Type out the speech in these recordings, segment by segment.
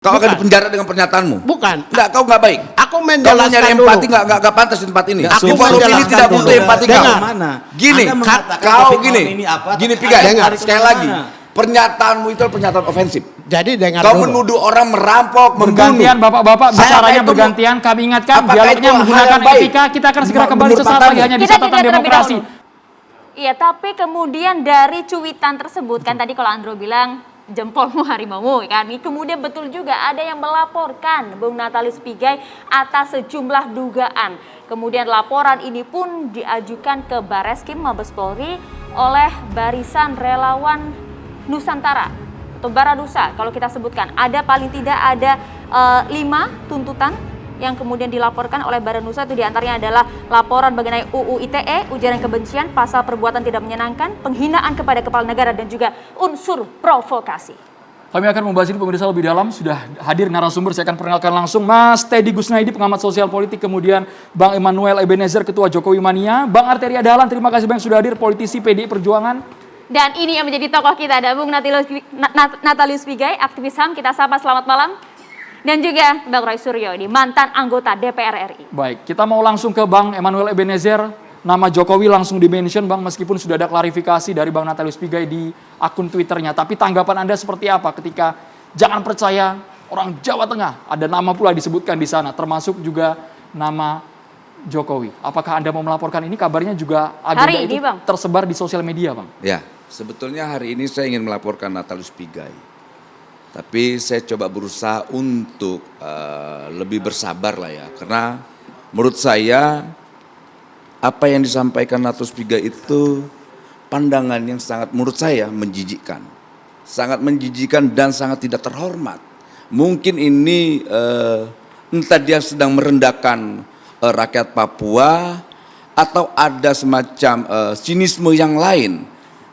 Kau akan dipenjara dengan pernyataanmu. Bukan. Enggak, kau nggak baik. Aku Kau menjelaskan nyari dulu. empati nggak pantas di tempat ini. Aku Di forum ini menjelaskan tidak dulu. butuh empati kau. Dengar. Mana? Gini, Anda mengatakan kau topik gini, malam ini apa, gini tapi Pigai, Anda tarik sekali kemana? lagi. Pernyataanmu itu pernyataan ofensif. Jadi dengar Kau dulu. menuduh orang merampok, Bergantian membunuh. bapak-bapak bicaranya Apakah itu- bergantian. Kami ingatkan apakah dialognya itu hal menggunakan yang baik? etika. Kita akan segera kembali Menurut sesaat Anda? lagi hanya di Kita catatan jeda terlebih demokrasi. dahulu. Iya, tapi kemudian dari cuitan tersebut, kan tadi kalau Andro bilang jempolmu harimaumu, kan? Kemudian betul juga ada yang melaporkan Bung Natalius Pigai atas sejumlah dugaan. Kemudian laporan ini pun diajukan ke Bareskrim Mabes Polri oleh Barisan Relawan Nusantara atau Baranusa. Kalau kita sebutkan, ada paling tidak ada 5 tuntutan yang kemudian dilaporkan oleh Baranusa. Itu diantaranya adalah laporan mengenai UU ITE, ujaran kebencian, pasal perbuatan tidak menyenangkan, penghinaan kepada kepala negara, dan juga unsur provokasi. Kami akan membahas ini pemirsa lebih dalam. Sudah hadir narasumber, saya akan perkenalkan langsung Mas Teddy Gusnaidi, pengamat sosial politik, kemudian Bang Emmanuel Ebenezer, Ketua Jokowi Mania, Bang Arteria Dahlan, terima kasih banyak sudah hadir, politisi PDI Perjuangan. Dan ini yang menjadi tokoh kita, ada Bung Natalius Pigai, aktivis HAM. Kita sapa, selamat malam. Dan juga Bang Roy Suryo, ini mantan anggota DPR RI. Baik, kita mau langsung ke Bang Emmanuel Ebenezer. Nama Jokowi langsung di-mention Bang, meskipun sudah ada klarifikasi dari Bang Natalius Pigai di akun Twitternya. Tapi tanggapan Anda seperti apa ketika jangan percaya orang Jawa Tengah, ada nama pula disebutkan di sana, termasuk juga nama Jokowi. Apakah Anda mau melaporkan ini? Kabarnya juga agenda Hari ini, itu Bang, tersebar di sosial media, Bang. Ya, sebetulnya hari ini saya ingin melaporkan Natalius Pigai. Tapi saya coba berusaha untuk lebih bersabar lah ya. Karena menurut saya apa yang disampaikan Natalius Pigai itu pandangan yang sangat menurut saya menjijikkan. Sangat menjijikkan dan sangat tidak terhormat. Mungkin ini entah dia sedang merendahkan rakyat Papua atau ada semacam sinisme yang lain.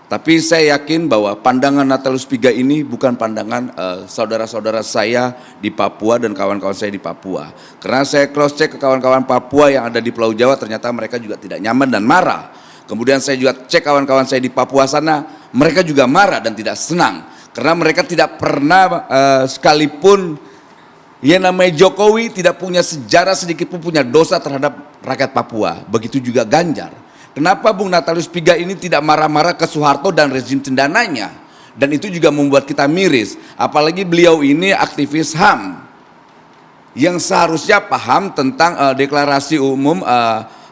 Tapi saya yakin bahwa pandangan Natalius Pigai ini bukan pandangan saudara-saudara saya di Papua dan kawan-kawan saya di Papua. Karena saya cross check ke kawan-kawan Papua yang ada di Pulau Jawa, ternyata mereka juga tidak nyaman dan marah. Kemudian saya juga cek kawan-kawan saya di Papua sana, mereka juga marah dan tidak senang. Karena mereka tidak pernah sekalipun yang namanya Jokowi tidak punya sejarah sedikit pun punya dosa terhadap rakyat Papua. Begitu juga Ganjar. Kenapa Bung Natalius Pigai ini tidak marah-marah ke Soeharto dan rezim cendananya? Dan itu juga membuat kita miris. Apalagi beliau ini aktivis HAM. Yang seharusnya paham tentang deklarasi umum,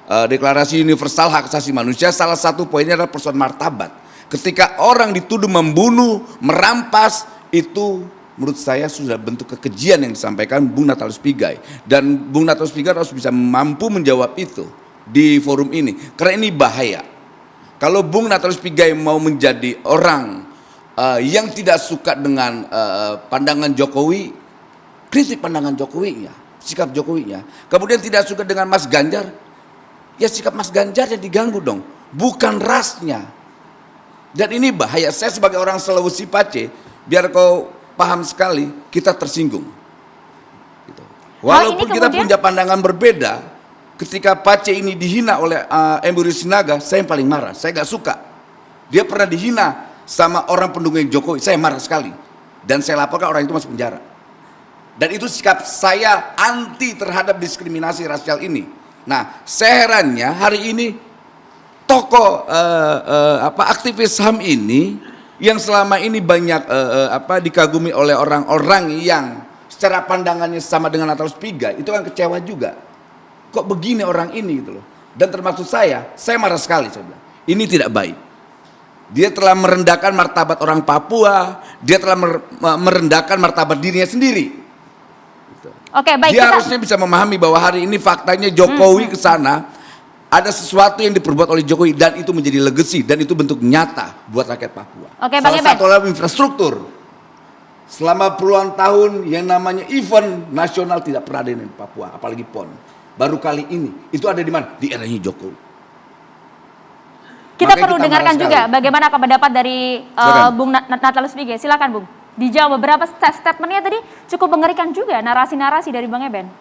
deklarasi universal hak asasi manusia. Salah satu poinnya adalah persoalan martabat. Ketika orang dituduh membunuh, merampas, itu menurut saya sudah bentuk kekejian yang disampaikan Bung Natalius Pigai. Dan Bung Natalius Pigai harus bisa mampu menjawab itu di forum ini, karena ini bahaya. Kalau Bung Natalius Pigai mau menjadi orang yang tidak suka dengan pandangan Jokowi, kritik pandangan Jokowinya, sikap Jokowinya. Kemudian tidak suka dengan Mas Ganjar, ya sikap Mas Ganjar yang diganggu dong, bukan rasnya. Dan ini bahaya. Saya sebagai orang Sulawesi Pace, biar kau paham sekali, kita tersinggung. Gitu. Walaupun kita punya pandangan berbeda. Ketika Pace ini dihina oleh Emru Sinaga, saya yang paling marah, saya gak suka. Dia pernah dihina sama orang pendukung Jokowi, saya marah sekali. Dan saya laporkan orang itu masuk penjara. Dan itu sikap saya anti terhadap diskriminasi rasial ini. Nah, seherannya hari ini tokoh aktivis HAM ini yang selama ini banyak dikagumi oleh orang-orang yang secara pandangannya sama dengan Natalius Pigai, itu kan kecewa juga. Kok begini orang ini gitu loh. Dan termasuk saya marah sekali, saya bilang. Ini tidak baik. Dia telah merendahkan martabat orang Papua, dia telah merendahkan martabat dirinya sendiri. Gitu. Oke, baik. Dia harusnya bisa memahami bahwa hari ini faktanya Jokowi ke sana ada sesuatu yang diperbuat oleh Jokowi dan itu menjadi legacy dan itu bentuk nyata buat rakyat Papua. Oke, salah satu adalah infrastruktur. Selama puluhan tahun yang namanya event nasional tidak pernah ada di Papua, apalagi PON. Baru kali ini, itu ada di mana? Di eranya Jokowi. Kita perlu dengarkan juga bagaimana pendapat dari Bung Natalius Pigai. Silakan Bung. Dijawab beberapa statementnya tadi cukup mengerikan juga narasi-narasi dari Bang Eben.